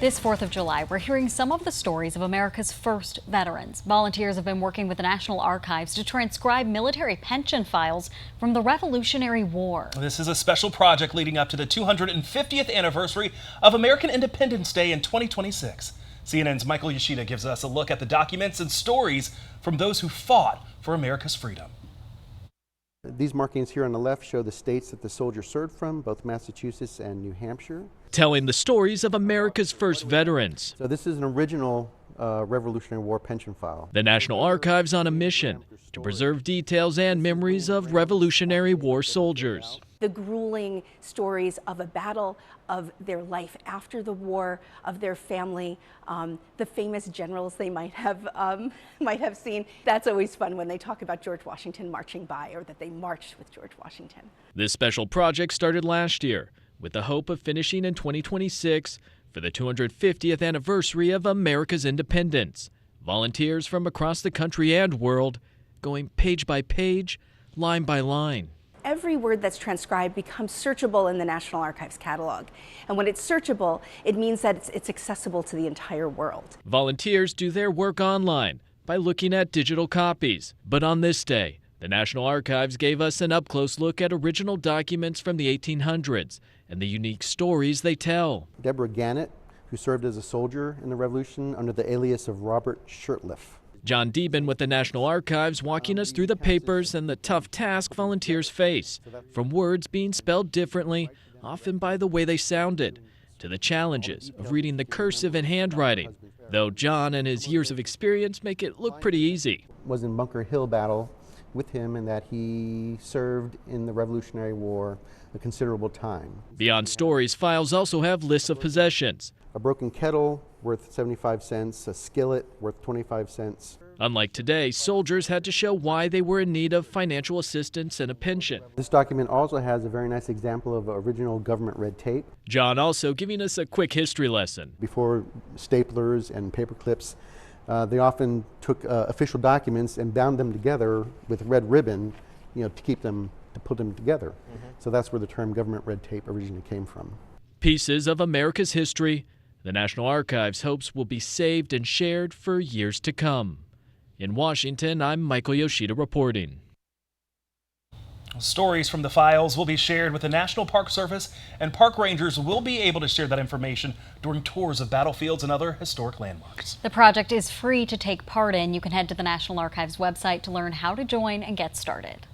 This 4th of July, we're hearing some of the stories of America's first veterans. Volunteers have been working with the National Archives to transcribe military pension files from the Revolutionary War. This is a special project leading up to the 250th anniversary of American Independence Day in 2026. CNN's Michael Yoshida gives us a look at the documents and stories from those who fought for America's freedom. These markings here on the left show the states that the soldiers served from, both Massachusetts and New Hampshire. Telling the stories of America's first veterans. So this is an original Revolutionary War pension file. The National Archives on a mission to preserve details and memories of Revolutionary War soldiers. The grueling stories of a battle, of their life after the war, of their family, the famous generals they might have seen. That's always fun when they talk about George Washington marching by, or that they marched with George Washington. This special project started last year with the hope of finishing in 2026 for the 250th anniversary of America's independence. Volunteers from across the country and world going page by page, line by line. Every word that's transcribed becomes searchable in the National Archives catalog. And when it's searchable, it means that it's accessible to the entire world. Volunteers do their work online by looking at digital copies. But on this day, the National Archives gave us an up-close look at original documents from the 1800s and the unique stories they tell. Deborah Gannett, who served as a soldier in the Revolution under the alias of Robert Shurtleff. John Deben with the National Archives walking us through the papers and the tough task volunteers face, from words being spelled differently, often by the way they sounded, to the challenges of reading the cursive and handwriting, though John and his years of experience make it look pretty easy. Was in Bunker Hill battle with him, and that he served in the Revolutionary War a considerable time. Beyond stories, files also have lists of possessions. A broken kettle worth 75 cents, a skillet worth 25 cents. Unlike today, soldiers had to show why they were in need of financial assistance and a pension. This document also has a very nice example of original government red tape. John also giving us a quick history lesson. Before staplers and paper clips, they often took official documents and bound them together with red ribbon, to put them together. So that's where the term government red tape originally came from. Pieces of America's history the National Archives hopes will be saved and shared for years to come. In Washington, I'm Michael Yoshida reporting. Stories from the files will be shared with the National Park Service, and park rangers will be able to share that information during tours of battlefields and other historic landmarks. The project is free to take part in. You can head to the National Archives website to learn how to join and get started.